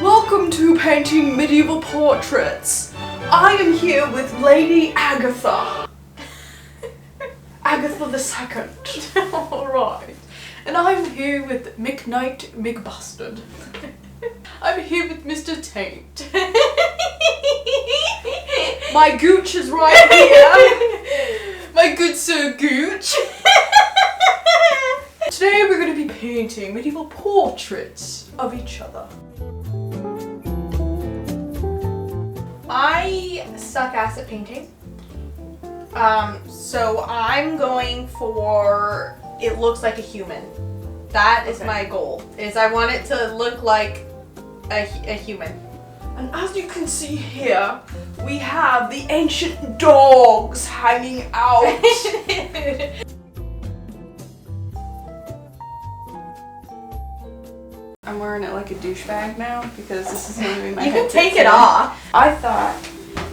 Welcome to Painting Medieval Portraits. I am here with Lady Agatha. Agatha the Second. Alright. And I'm here with McKnight McBustard. I'm here with Mr. Taint. My Gooch is right here. My good Sir Gooch. Today we're going to be painting medieval portraits of each other. I suck ass at painting. So I'm going for it looks like a human. That is my goal. Is I want it to look like a human. And as you can see here, we have the ancient dogs hanging out. I'm wearing it like a douchebag now because this is gonna be my You can take it off. I thought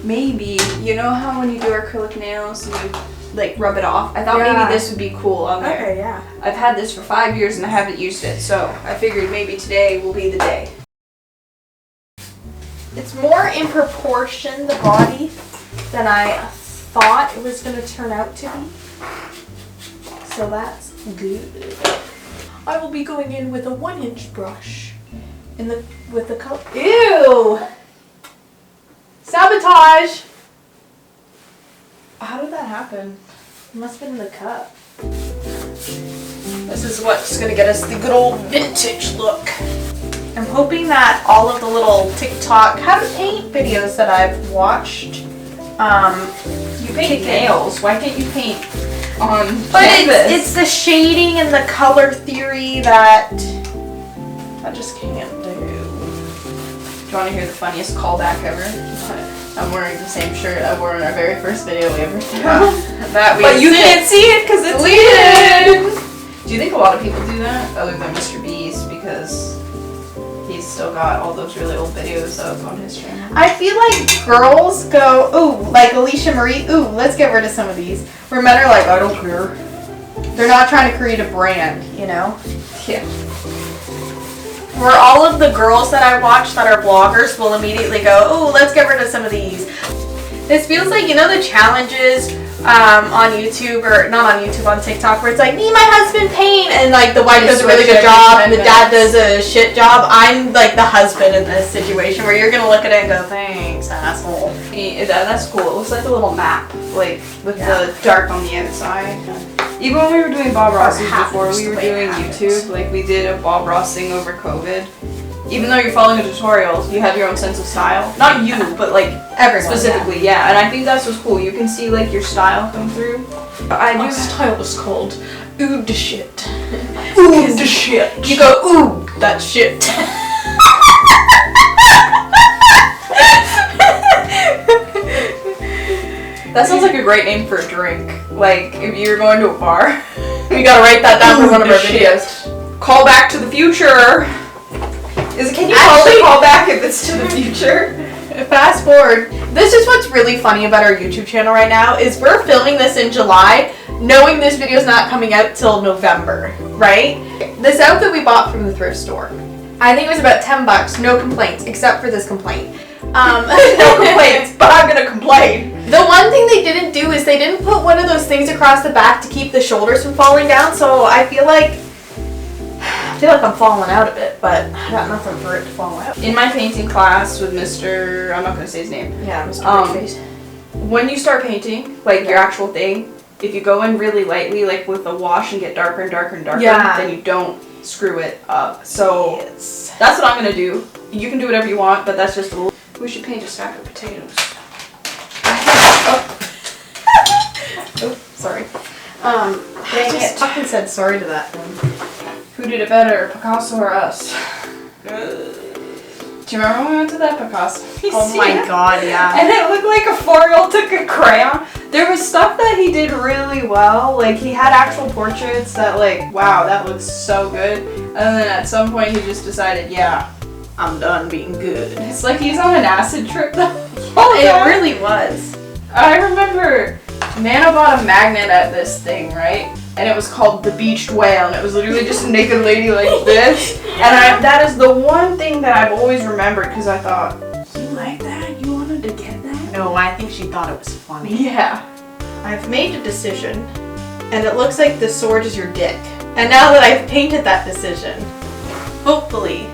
maybe, you know how when you do acrylic nails and you like rub it off? I thought maybe this would be cool on there. Okay, yeah. I've had this for 5 years and I haven't used it, so I figured maybe today will be the day. It's more in proportion, the body, than I thought it was going to turn out to be. So that's good. I will be going in with a 1-inch brush with the color. Ew! Sabotage! How did that happen? It must have been in the cup. This is what's gonna get us the good old vintage look. I'm hoping that all of the little TikTok how to paint videos that I've watched, You paint nails. Why can't you paint on but canvas? it's the shading and the color theory that I just can't do. Do you want to hear the funniest callback ever? I'm wearing the same shirt I wore in our very first video we ever filmed. But you can't see it because it's deleted. Do you think a lot of people do that other than Mr. Beast because he's still got all those really old videos of on his channel? I feel like girls go, ooh, like Alicia Marie, ooh, let's get rid of some of these. Where men are like, I don't care. They're not trying to create a brand, you know? Yeah. Where all of the girls that I watch that are bloggers will immediately go, ooh, let's get rid of some of these. This feels like, you know, the challenges on YouTube, or not on YouTube, on TikTok, where it's like, me and my husband paint, and like the wife does a really good job and the dad does a shit job. I'm like the husband in this situation where you're gonna look at it and go, thanks, asshole. That's cool. It looks like a little map, like with the dark on the outside. Even when we were doing Bob Ross's before we were doing YouTube, like we did a Bob Ross thing over COVID. Even though you're following a tutorial, you have your own sense of style. Not you, but like everyone specifically, yeah. And I think that's what's cool. You can see like your style come through. My style is called ooh de shit. Ooh de shit. You go, ooh, that shit. That sounds like a great name for a drink. Like if you're going to a bar, we gotta write that down for one of our videos. Call back to the future. Can you call back if it's to the future? Fast forward. This is what's really funny about our YouTube channel right now is we're filming this in July, knowing this video is not coming out till November, right? This outfit we bought from the thrift store. I think it was about $10, no complaints, except for this complaint. No complaints, but I'm gonna complain. The one thing they didn't do is they didn't put one of those things across the back to keep the shoulders from falling down, so I feel like I'm falling out of it, but I got nothing for it to fall out. In my painting class with Mr. I'm not gonna say his name. Yeah, Mr. Bigface. When you start painting, like your actual thing, if you go in really lightly, like with a wash and get darker and darker and darker, then you don't screw it up. So that's what I'm gonna do. You can do whatever you want, but that's just a little. We should paint a stack of potatoes. Oh, sorry. I just fucking said sorry to that thing. Who did it better, Picasso or us? Do you remember when we went to that Picasso? Oh my god, yeah. And it looked like a 4-year-old took a crayon. There was stuff that he did really well. Like he had actual portraits that like, wow, that looks so good. And then at some point he just decided, yeah, I'm done being good. It's like he's on an acid trip though. It really was. I remember Nana bought a magnet at this thing, right? and it was called The Beached Whale, and it was literally just a naked lady like this. And that is the one thing that I've always remembered, because I thought, you like that? You wanted to get that? No, I think she thought it was funny. Yeah. I've made a decision, and it looks like the sword is your dick. And now that I've painted that decision, hopefully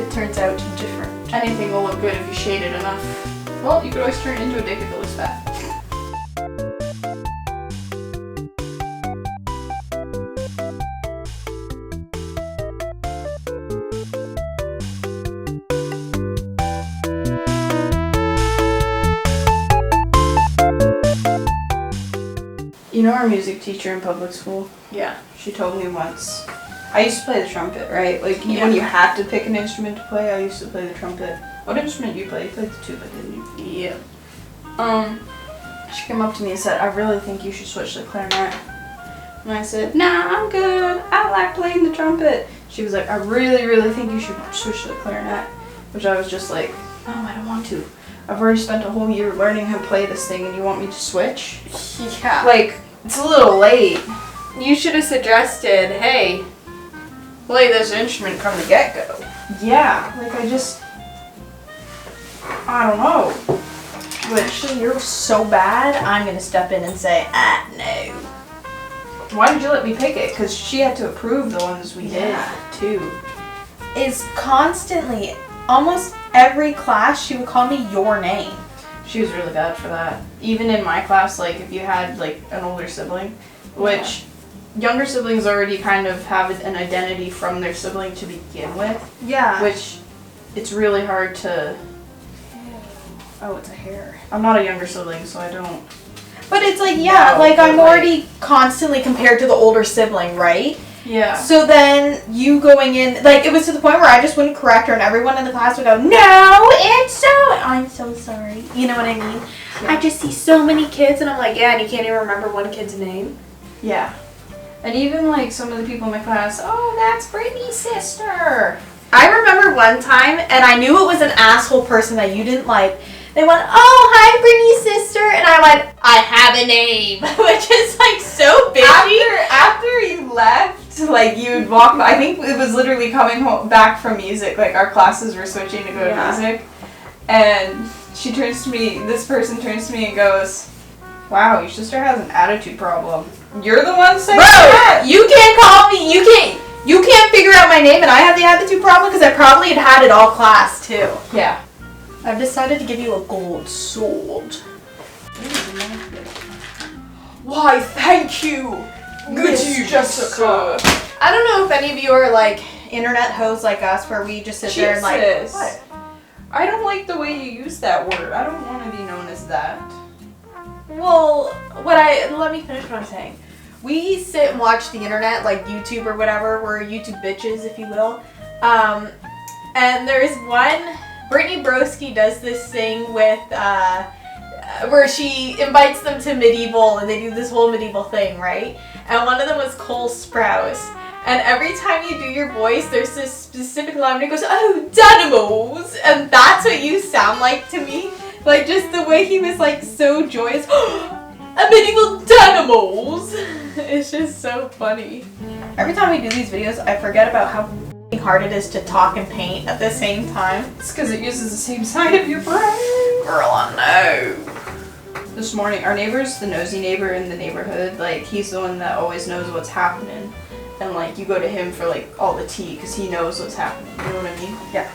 it turns out different. Anything will look good if you shade it enough. Well, you could always turn it into a dick if it looks fat. You know our music teacher in public school? Yeah. She told me once. I used to play the trumpet, right? Like, when you had to pick an instrument to play, I used to play the trumpet. What instrument you play? You played the tuba, didn't you? Yeah. She came up to me and said, I really think you should switch to the clarinet. And I said, nah, I'm good. I like playing the trumpet. She was like, I really, really think you should switch to the clarinet. Which I was just like, no, I don't want to. I've already spent a whole year learning how to play this thing and you want me to switch? Yeah. Like, it's a little late. You should have suggested, hey, play this instrument from the get-go. Yeah, like I don't know. But actually, you're so bad, I'm going to step in and say, no. Why did you let me pick it? Because she had to approve the ones we did, too. Is constantly, almost every class, she would call me your name. She was really bad for that. Even in my class, like, if you had, like, an older sibling, which younger siblings already kind of have an identity from their sibling to begin with. Yeah. Which, it's really hard to... Oh, it's a hair. I'm not a younger sibling, so I don't... But it's like, yeah, like, I'm already constantly compared to the older sibling, right? Yeah. So then you going in, like, it was to the point where I just wouldn't correct her and everyone in the class would go, no, it's so, I'm so sorry. You know what I mean? Yeah. I just see so many kids and I'm like, yeah, and you can't even remember one kid's name. Yeah. And even, like, some of the people in my class, oh, that's Brittany's sister. I remember one time, and I knew it was an asshole person that you didn't like. They went, oh, hi, Brittany's sister. And I went, I have a name. Which is, like, so bitchy. After you left, like, you'd walk by. I think it was literally coming home, back from music. Like, our classes were switching to go to music. And she turns to me, this person turns to me and goes, wow, your sister has an attitude problem. You're the one saying that? You can't call me, you can't figure out my name and I have the attitude problem because I probably had it all class too. Yeah. I've decided to give you a gold sword. Why, thank you! Good to you, Jessica. I don't know if any of you are like internet hoes like us where we just sit there and like, what? I don't like the way you use that word. I don't want to be known as that. Well, let me finish what I'm saying. We sit and watch the internet, like YouTube or whatever. We're YouTube bitches, if you will. And there's one, Brittany Broski does this thing with, where she invites them to medieval and they do this whole medieval thing, right? And one of them was Cole Sprouse. And every time you do your voice, there's this specific line where it goes, oh, Dynamos! And that's what you sound like to me. Like, just the way he was, like, so joyous. A medieval Dynamos! It's just so funny. Every time we do these videos, I forget about how hard it is to talk and paint at the same time. It's because it uses the same side of your brain. Girl, I know. This morning, our neighbor's the nosy neighbor in the neighborhood. Like, he's the one that always knows what's happening. And, like, you go to him for, like, all the tea because he knows what's happening. You know what I mean? Yeah.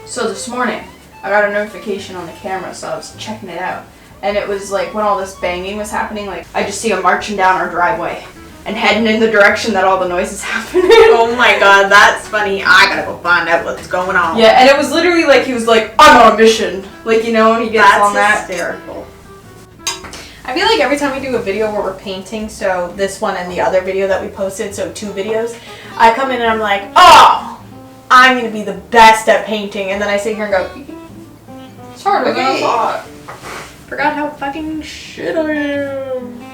So this morning, I got a notification on the camera, so I was checking it out. And it was, like, when all this banging was happening, like, I just see him marching down our driveway and heading in the direction that all the noise is happening. Oh my god, that's funny. I gotta go find out what's going on. Yeah, and it was literally like, he was like, I'm on a mission. Like, you know, and he gets on that. That's hysterical. I feel like every time we do a video where we're painting, so this one and the other video that we posted, so 2 videos, I come in and I'm like, oh, I'm gonna be the best at painting. And then I sit here and go, it's harder than I thought. Forgot how fucking shit I am.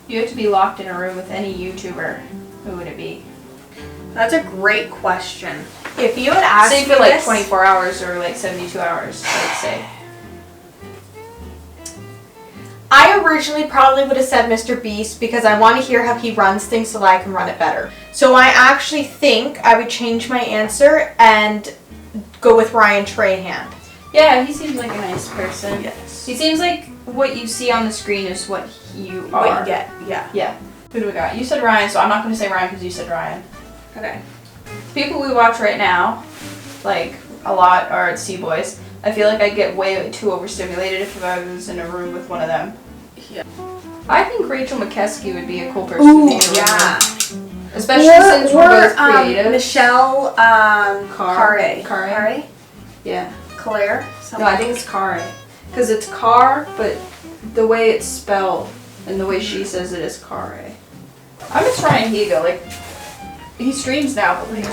You have to be locked in a room with any YouTuber, who would it be? That's a great question. If you had asked me for like this, 24 hours or like 72 hours, let's say. I originally probably would have said Mr. Beast because I want to hear how he runs things so that I can run it better. So I actually think I would change my answer and go with Ryan Trahan. Yeah, he seems like a nice person. Yes. He seems like what you see on the screen is what you are. What you get, yeah. Yeah. Who do we got? You said Ryan, so I'm not going to say Ryan because you said Ryan. Okay. People we watch right now, like a lot, are C-boys. I feel like I'd get way too overstimulated if I was in a room with one of them. Yeah. I think Rachel McKeskey would be a cool person to be in a room yeah. with. Especially since we're both creative. Michelle Carre? Yeah. Claire? No, I think it's Carre. Because it's Car, but the way it's spelled and the way she says it is Carre. I miss Ryan Higa. Like, he streams now, but like,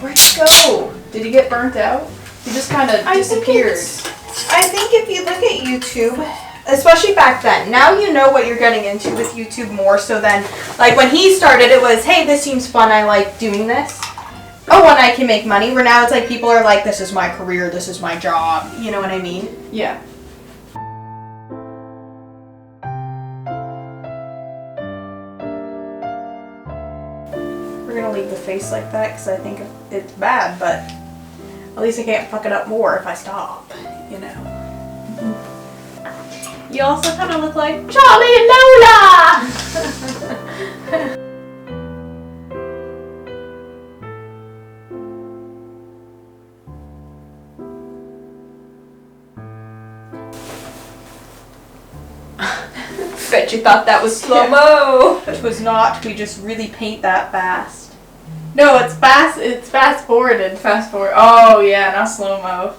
where'd he go? Did he get burnt out? He just kind of disappeared. I think if you look at YouTube, especially back then, now you know what you're getting into with YouTube more so than, like when he started it was, hey, this seems fun, I like doing this. Oh, and I can make money. Where now it's like people are like, this is my career, this is my job. You know what I mean? Yeah. We're going to leave the face like that because I think it's bad, but at least I can't fuck it up more if I stop, you know. You also kind of look like Charlie and Lola! Bet you thought that was slow-mo. It was not. We just really paint that fast. No, it's fast. It's fast forwarded. Fast forward. Oh yeah, not slow-mo.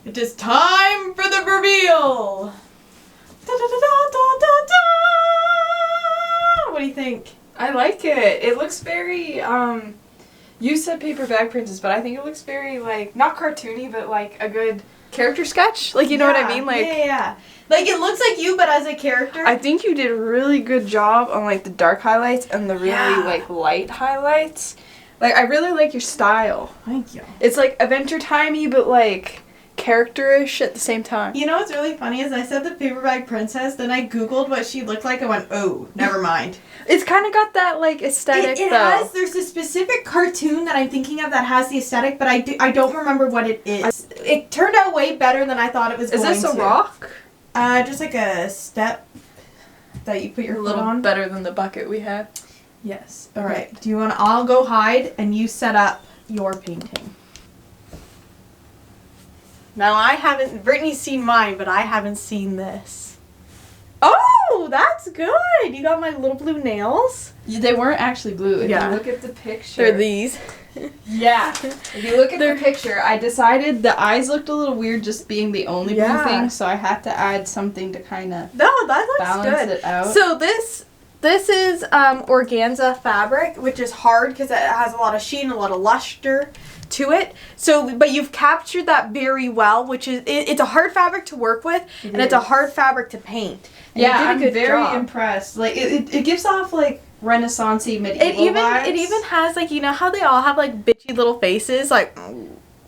It is time for the reveal. Da, da, da, da, da, da. What do you think? I like it. It looks very, you said paper bag princess, but I think it looks very, like, not cartoony, but, like, a good character sketch. Like, you know what I mean? Like, yeah. Like, it looks like you, but as a character. I think you did a really good job on, like, the dark highlights and the really, like, light highlights. Like, I really like your style. Thank you. It's, like, Adventure Timey, but, like, character-ish at the same time. You know what's really funny is I said the paper bag princess, then I googled what she looked like and went, oh, never mind. It's kind of got that, like, aesthetic, it though. Has, there's a specific cartoon that I'm thinking of that has the aesthetic, but I don't remember what it is. It turned out way better than I thought it was going to. Is this a rock? Just like a step that you put your foot on. Better than the bucket we had. Yes. All right. Do you want to all go hide and you set up your painting? Now Brittany's seen mine, but I haven't seen this. Oh, that's good. You got my little blue nails. They weren't actually blue. If you look at the picture. They're these. Yeah. If you look at the picture, I decided the eyes looked a little weird just being the only blue thing, so I had to add something to kind of balance it out. So this is organza fabric, which is hard because it has a lot of sheen, a lot of luster to it. So, but you've captured that very well, which is it's a hard fabric to work with, and it's a hard fabric to paint. And yeah, I'm very impressed. Like it gives off like Renaissance-y medieval vibes. It even has like, you know how they all have like bitchy little faces, like,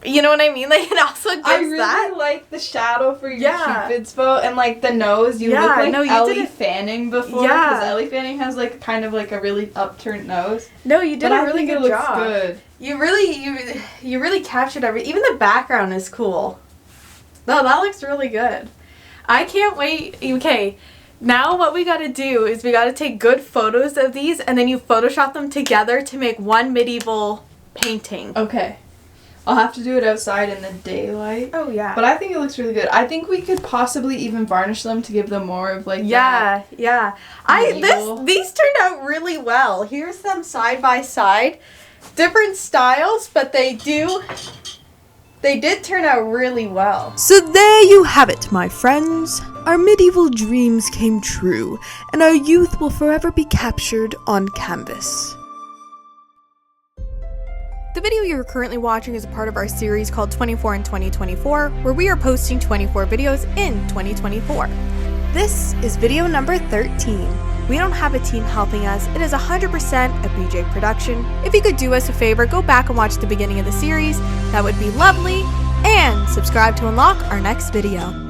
you know what I mean? Like it also gives I really like the shadow for your Cupid's bow and like the nose. You look like Ellie Fanning before because Ellie Fanning has like kind of like a really upturned nose. No, you did a really good job. Looks good. You really captured everything. Even the background is cool. No, that looks really good. I can't wait. Okay. Now what we gotta do is we gotta take good photos of these and then you Photoshop them together to make one medieval painting. Okay. I'll have to do it outside in the daylight. Oh, yeah. But I think it looks really good. I think we could possibly even varnish them to give them more of like These turned out really well. Here's them side by side. Different styles, but they did turn out really well. So there you have it, my friends. Our medieval dreams came true, and our youth will forever be captured on canvas. The video you're currently watching is a part of our series called 24 in 2024, where we are posting 24 videos in 2024. This is video number 13. We don't have a team helping us. It is 100% a BJ production. If you could do us a favor, go back and watch the beginning of the series. That would be lovely. And subscribe to unlock our next video.